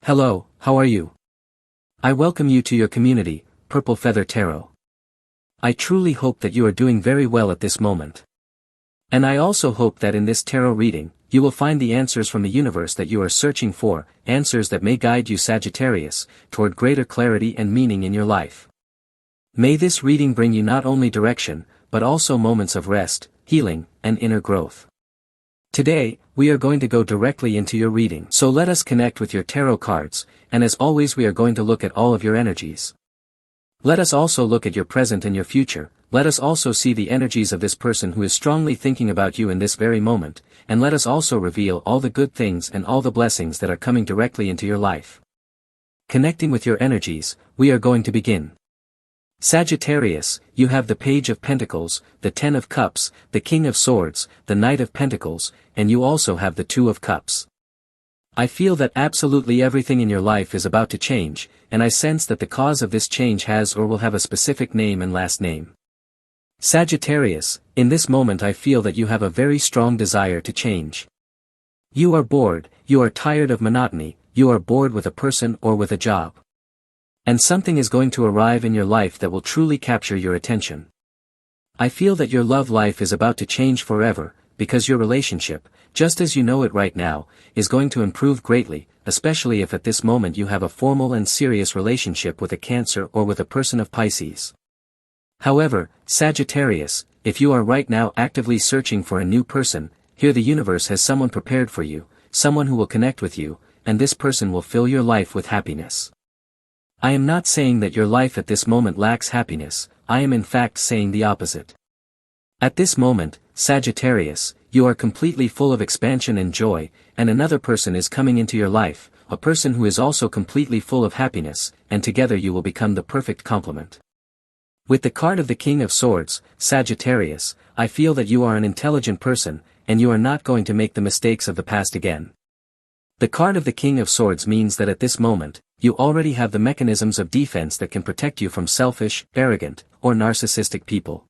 Hello, how are you? I welcome you to your community, Purple Feather Tarot. I truly hope that you are doing very well at this moment. And I also hope that in this tarot reading, you will find the answers from the universe that you are searching for, answers that may guide you, Sagittarius, toward greater clarity and meaning in your life. May this reading bring you not only direction, but also moments of rest, healing, and inner growth. Today, we are going to go directly into your reading. So let us connect with your tarot cards, and as always we are going to look at all of your energies. Let us also look at your present and your future. Let us also see the energies of this person who is strongly thinking about you in this very moment, and let us also reveal all the good things and all the blessings that are coming directly into your life. Connecting with your energies, we are going to begin. Sagittarius, you have the Page of Pentacles, the Ten of Cups, the King of Swords, the Knight of Pentacles, and you also have the Two of Cups. I feel that absolutely everything in your life is about to change, and I sense that the cause of this change has or will have a specific name and last name. Sagittarius, in this moment I feel that you have a very strong desire to change. You are bored, you are tired of monotony, you are bored with a person or with a job. And something is going to arrive in your life that will truly capture your attention. I feel that your love life is about to change forever, because your relationship, just as you know it right now, is going to improve greatly, especially if at this moment you have a formal and serious relationship with a Cancer or with a person of Pisces. However, Sagittarius, if you are right now actively searching for a new person, here the universe has someone prepared for you, someone who will connect with you, and this person will fill your life with happiness. I am not saying that your life at this moment lacks happiness, I am in fact saying the opposite. At this moment, Sagittarius, you are completely full of expansion and joy, and another person is coming into your life, a person who is also completely full of happiness, and together you will become the perfect complement. With the card of the King of Swords, Sagittarius, I feel that you are an intelligent person, and you are not going to make the mistakes of the past again. The card of the King of Swords means that at this moment, you already have the mechanisms of defense that can protect you from selfish, arrogant, or narcissistic people.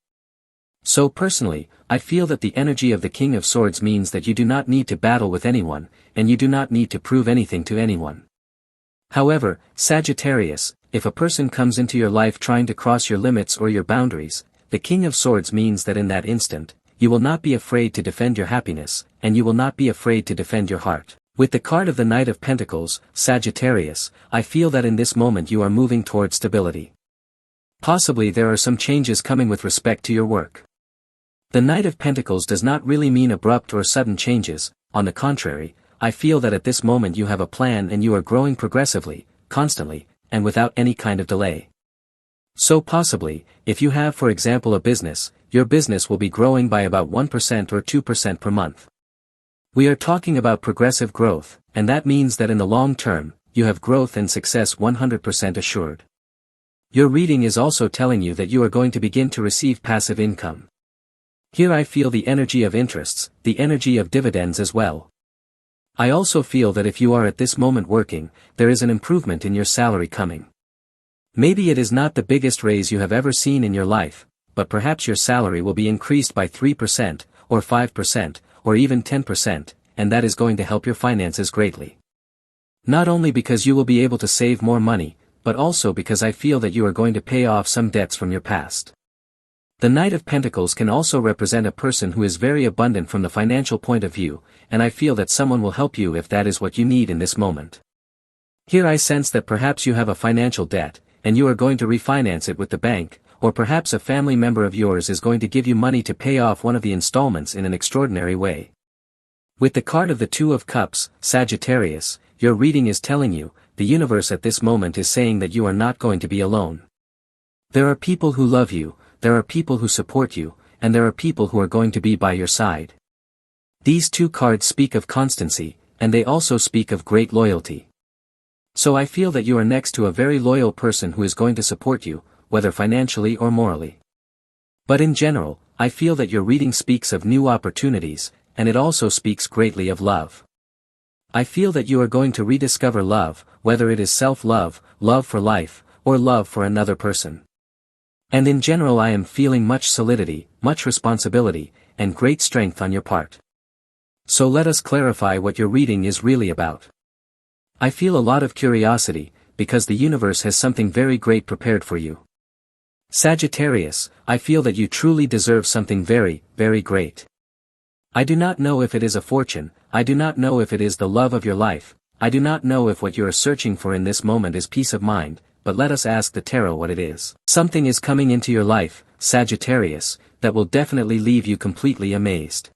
So personally, I feel that the energy of the King of Swords means that you do not need to battle with anyone, and you do not need to prove anything to anyone. However, Sagittarius, if a person comes into your life trying to cross your limits or your boundaries, the King of Swords means that in that instant, you will not be afraid to defend your happiness, and you will not be afraid to defend your heart. With the card of the Knight of Pentacles, Sagittarius, I feel that in this moment you are moving towards stability. Possibly there are some changes coming with respect to your work. The Knight of Pentacles does not really mean abrupt or sudden changes, on the contrary, I feel that at this moment you have a plan and you are growing progressively, constantly, and without any kind of delay. So possibly, if you have for example a business, your business will be growing by about 1% or 2% per month. We are talking about progressive growth, and that means that in the long term, you have growth and success 100% assured. Your reading is also telling you that you are going to begin to receive passive income. Here I feel the energy of interests, the energy of dividends as well. I also feel that if you are at this moment working, there is an improvement in your salary coming. Maybe it is not the biggest raise you have ever seen in your life, but perhaps your salary will be increased by 3%, or 5%, or even 10%, and that is going to help your finances greatly. Not only because you will be able to save more money, but also because I feel that you are going to pay off some debts from your past. The Knight of Pentacles can also represent a person who is very abundant from the financial point of view, and I feel that someone will help you if that is what you need in this moment. Here I sense that perhaps you have a financial debt, and you are going to refinance it with the bank, or perhaps a family member of yours is going to give you money to pay off one of the installments in an extraordinary way. With the card of the Two of Cups, Sagittarius, your reading is telling you, the universe at this moment is saying that you are not going to be alone. There are people who love you, there are people who support you, and there are people who are going to be by your side. These two cards speak of constancy, and they also speak of great loyalty. So I feel that you are next to a very loyal person who is going to support you, whether financially or morally. But in general, I feel that your reading speaks of new opportunities, and it also speaks greatly of love. I feel that you are going to rediscover love, whether it is self-love, love for life, or love for another person. And in general I am feeling much solidity, much responsibility, and great strength on your part. So let us clarify what your reading is really about. I feel a lot of curiosity, because the universe has something very great prepared for you. Sagittarius, I feel that you truly deserve something very, very great. I do not know if it is a fortune, I do not know if it is the love of your life, I do not know if what you are searching for in this moment is peace of mind, but let us ask the tarot what it is. Something is coming into your life, Sagittarius, that will definitely leave you completely amazed.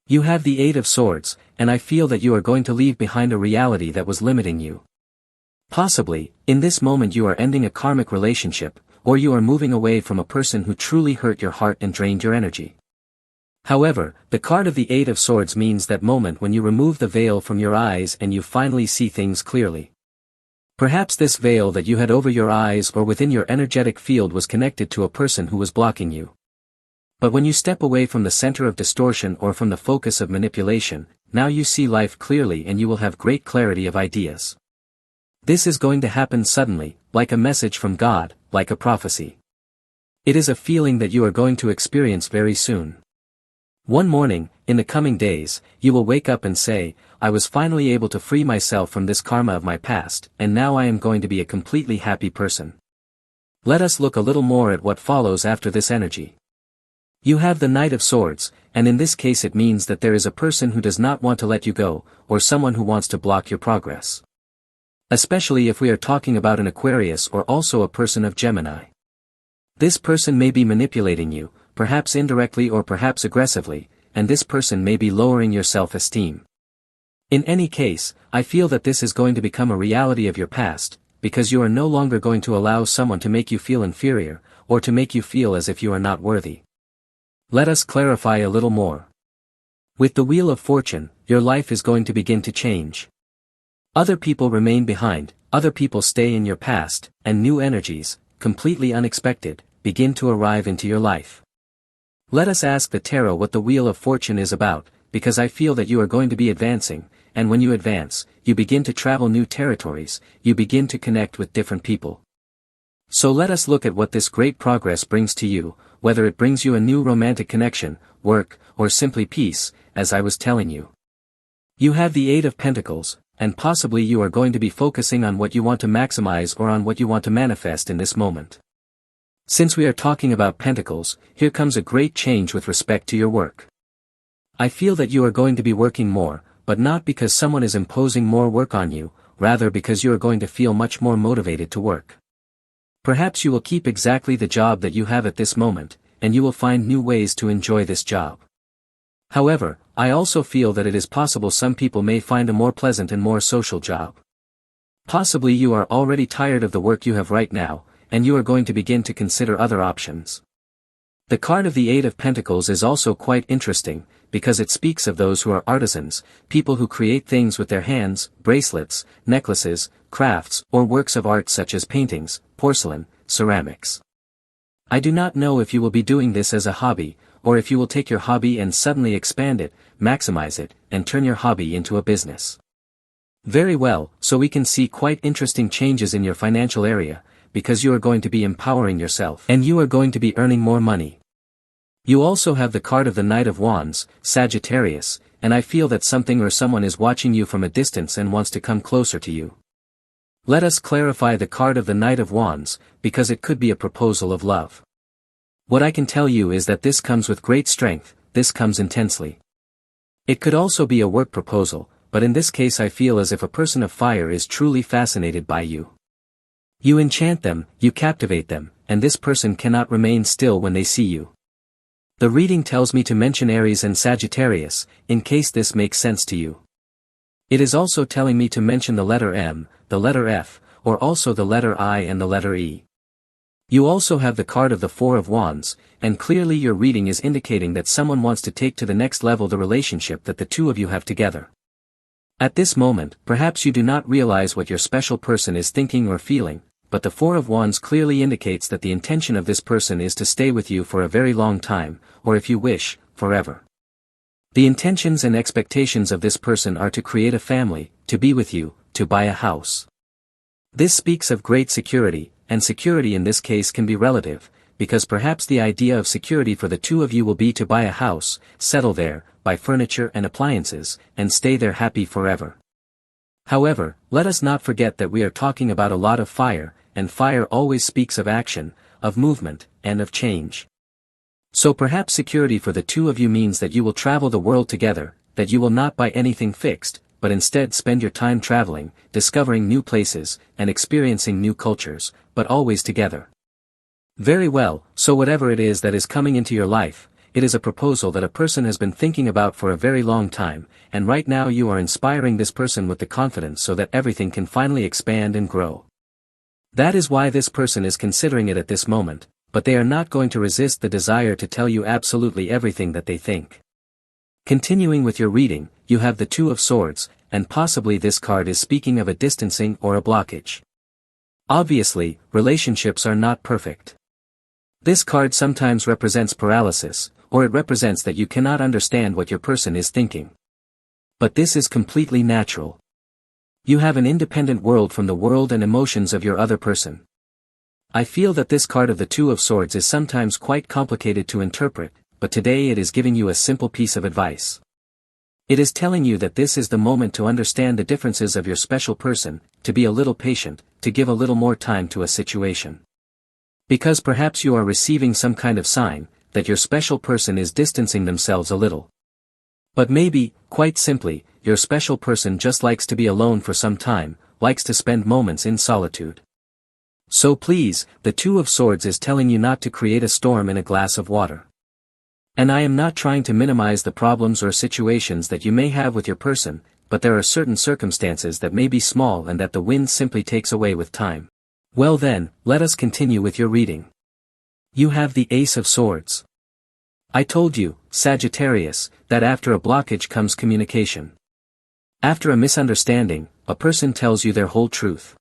You have the Eight of Swords, and I feel that you are going to leave behind a reality that was limiting you. Possibly, in this moment you are ending a karmic relationship, or you are moving away from a person who truly hurt your heart and drained your energy. However, the card of the Eight of Swords means that moment when you remove the veil from your eyes and you finally see things clearly. Perhaps this veil that you had over your eyes or within your energetic field was connected to a person who was blocking you. But when you step away from the center of distortion or from the focus of manipulation, now you see life clearly and you will have great clarity of ideas. This is going to happen suddenly, like a message from God, like a prophecy. It is a feeling that you are going to experience very soon. One morning, in the coming days, you will wake up and say, I was finally able to free myself from this karma of my past, and now I am going to be a completely happy person. Let us look a little more at what follows after this energy. You have the Knight of Swords, and in this case it means that there is a person who does not want to let you go, or someone who wants to block your progress. Especially if we are talking about an Aquarius or also a person of Gemini. This person may be manipulating you, perhaps indirectly or perhaps aggressively, and this person may be lowering your self-esteem. In any case, I feel that this is going to become a reality of your past, because you are no longer going to allow someone to make you feel inferior, or to make you feel as if you are not worthy. Let us clarify a little more. With the Wheel of Fortune, your life is going to begin to change. Other people remain behind, other people stay in your past, and new energies, completely unexpected, begin to arrive into your life. Let us ask the tarot what the Wheel of Fortune is about, because I feel that you are going to be advancing, and when you advance, you begin to travel new territories, you begin to connect with different people. So let us look at what this great progress brings to you, whether it brings you a new romantic connection, work, or simply peace, as I was telling you. You have the Eight of Pentacles, and possibly you are going to be focusing on what you want to maximize or on what you want to manifest in this moment. Since we are talking about Pentacles, here comes a great change with respect to your work. I feel that you are going to be working more, but not because someone is imposing more work on you, rather because you are going to feel much more motivated to work. Perhaps you will keep exactly the job that you have at this moment, and you will find new ways to enjoy this job. However, I also feel that it is possible some people may find a more pleasant and more social job. Possibly you are already tired of the work you have right now, and you are going to begin to consider other options. The card of the Eight of Pentacles is also quite interesting, because it speaks of those who are artisans, people who create things with their hands, bracelets, necklaces, crafts, or works of art such as paintings, porcelain, ceramics. I do not know if you will be doing this as a hobby, or if you will take your hobby and suddenly expand it, maximize it, and turn your hobby into a business. Very well, so we can see quite interesting changes in your financial area, because you are going to be empowering yourself, and you are going to be earning more money. You also have the card of the Knight of Wands, Sagittarius, and I feel that something or someone is watching you from a distance and wants to come closer to you. Let us clarify the card of the Knight of Wands, because it could be a proposal of love. What I can tell you is that this comes with great strength, this comes intensely. It could also be a work proposal, but in this case I feel as if a person of fire is truly fascinated by you. You enchant them, you captivate them, and this person cannot remain still when they see you. The reading tells me to mention Aries and Sagittarius, in case this makes sense to you. It is also telling me to mention the letter M, the letter F, or also the letter I and the letter E. You also have the card of the Four of Wands, and clearly your reading is indicating that someone wants to take to the next level the relationship that the two of you have together. At this moment, perhaps you do not realize what your special person is thinking or feeling, but the Four of Wands clearly indicates that the intention of this person is to stay with you for a very long time, or if you wish, forever. The intentions and expectations of this person are to create a family, to be with you, to buy a house. This speaks of great security, and security in this case can be relative, because perhaps the idea of security for the two of you will be to buy a house, settle there, buy furniture and appliances, and stay there happy forever. However, let us not forget that we are talking about a lot of fire, and fire always speaks of action, of movement, and of change. So perhaps security for the two of you means that you will travel the world together, that you will not buy anything fixed, but instead spend your time traveling, discovering new places, and experiencing new cultures, but always together. Very well, so whatever it is that is coming into your life, it is a proposal that a person has been thinking about for a very long time, and right now you are inspiring this person with the confidence so that everything can finally expand and grow. That is why this person is considering it at this moment, but they are not going to resist the desire to tell you absolutely everything that they think. Continuing with your reading, you have the Two of Swords, and possibly this card is speaking of a distancing or a blockage. Obviously, relationships are not perfect. This card sometimes represents paralysis, or it represents that you cannot understand what your person is thinking. But this is completely natural. You have an independent world from the world and emotions of your other person. I feel that this card of the Two of Swords is sometimes quite complicated to interpret, but today it is giving you a simple piece of advice. It is telling you that this is the moment to understand the differences of your special person, to be a little patient, to give a little more time to a situation. Because perhaps you are receiving some kind of sign, that your special person is distancing themselves a little. But maybe, quite simply, your special person just likes to be alone for some time, likes to spend moments in solitude. So please, the Two of Swords is telling you not to create a storm in a glass of water. And I am not trying to minimize the problems or situations that you may have with your person, but there are certain circumstances that may be small and that the wind simply takes away with time. Well then, let us continue with your reading. You have the Ace of Swords. I told you, Sagittarius, that after a blockage comes communication. After a misunderstanding, a person tells you their whole truth.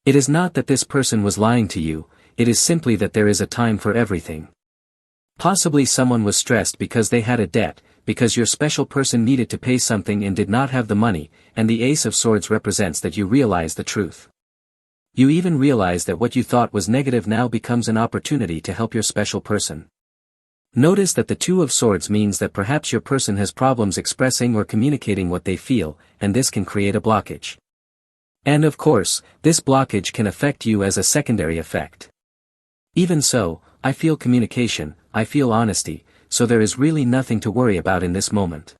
It is not that this person was lying to you, it is simply that there is a time for everything. Possibly someone was stressed because they had a debt, because your special person needed to pay something and did not have the money, and the Ace of Swords represents that you realize the truth. You even realize that what you thought was negative now becomes an opportunity to help your special person. Notice that the Two of Swords means that perhaps your person has problems expressing or communicating what they feel, and this can create a blockage. And of course, this blockage can affect you as a secondary effect. Even so, I feel communication, I feel honesty, so there is really nothing to worry about in this moment.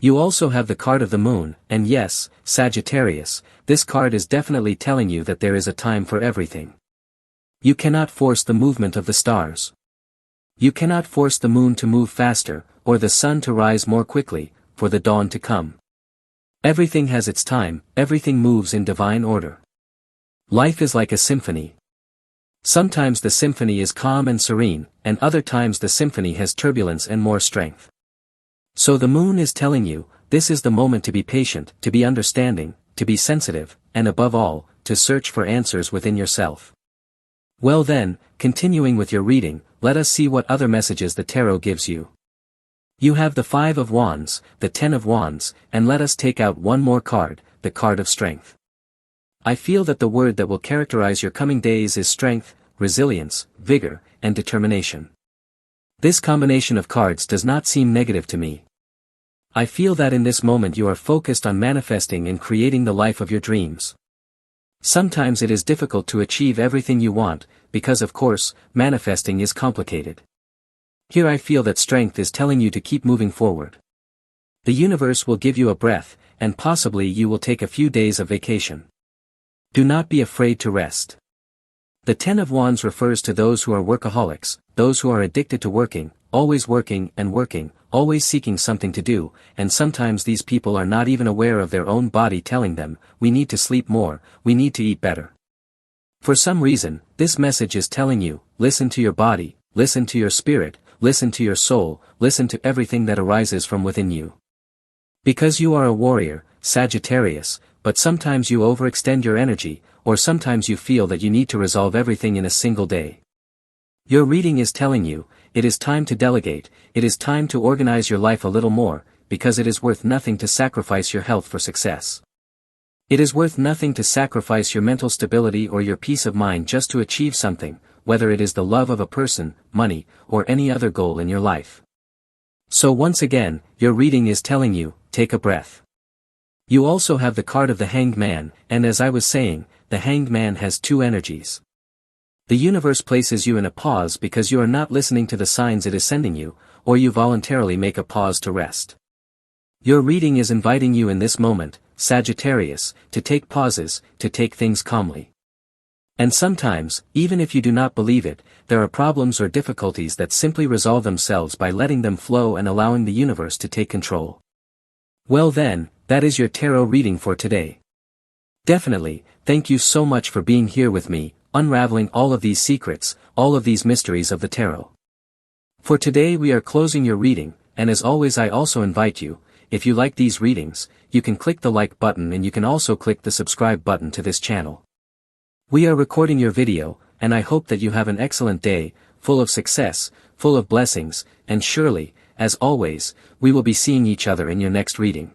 You also have the card of the Moon, and yes, Sagittarius, this card is definitely telling you that there is a time for everything. You cannot force the movement of the stars. You cannot force the moon to move faster, or the sun to rise more quickly, for the dawn to come. Everything has its time, everything moves in divine order. Life is like a symphony. Sometimes the symphony is calm and serene, and other times the symphony has turbulence and more strength. So the moon is telling you, this is the moment to be patient, to be understanding, to be sensitive, and above all, to search for answers within yourself. Well then, continuing with your reading, let us see what other messages the tarot gives you. You have the Five of Wands, the Ten of Wands, and let us take out one more card, the card of Strength. I feel that the word that will characterize your coming days is strength, resilience, vigor, and determination. This combination of cards does not seem negative to me. I feel that in this moment you are focused on manifesting and creating the life of your dreams. Sometimes it is difficult to achieve everything you want, because of course, manifesting is complicated. Here I feel that strength is telling you to keep moving forward. The universe will give you a breath, and possibly you will take a few days of vacation. Do not be afraid to rest. The Ten of Wands refers to those who are workaholics, those who are addicted to working, always working and working, always seeking something to do, and sometimes these people are not even aware of their own body telling them, we need to sleep more, we need to eat better. For some reason, this message is telling you, listen to your body, listen to your spirit, listen to your soul, listen to everything that arises from within you. Because you are a warrior, Sagittarius, but sometimes you overextend your energy, or sometimes you feel that you need to resolve everything in a single day. Your reading is telling you, it is time to delegate, it is time to organize your life a little more, because it is worth nothing to sacrifice your health for success. It is worth nothing to sacrifice your mental stability or your peace of mind just to achieve something, whether it is the love of a person, money, or any other goal in your life. So once again, your reading is telling you, take a breath. You also have the card of the Hanged Man, and as I was saying, the Hanged Man has two energies. The universe places you in a pause because you are not listening to the signs it is sending you, or you voluntarily make a pause to rest. Your reading is inviting you in this moment, Sagittarius, to take pauses, to take things calmly. And sometimes, even if you do not believe it, there are problems or difficulties that simply resolve themselves by letting them flow and allowing the universe to take control. Well then, that is your tarot reading for today. Definitely, thank you so much for being here with me, unraveling all of these secrets, all of these mysteries of the tarot. For today we are closing your reading, and as always I also invite you, if you like these readings, you can click the like button and you can also click the subscribe button to this channel. We are recording your video, and I hope that you have an excellent day, full of success, full of blessings, and surely, as always, we will be seeing each other in your next reading.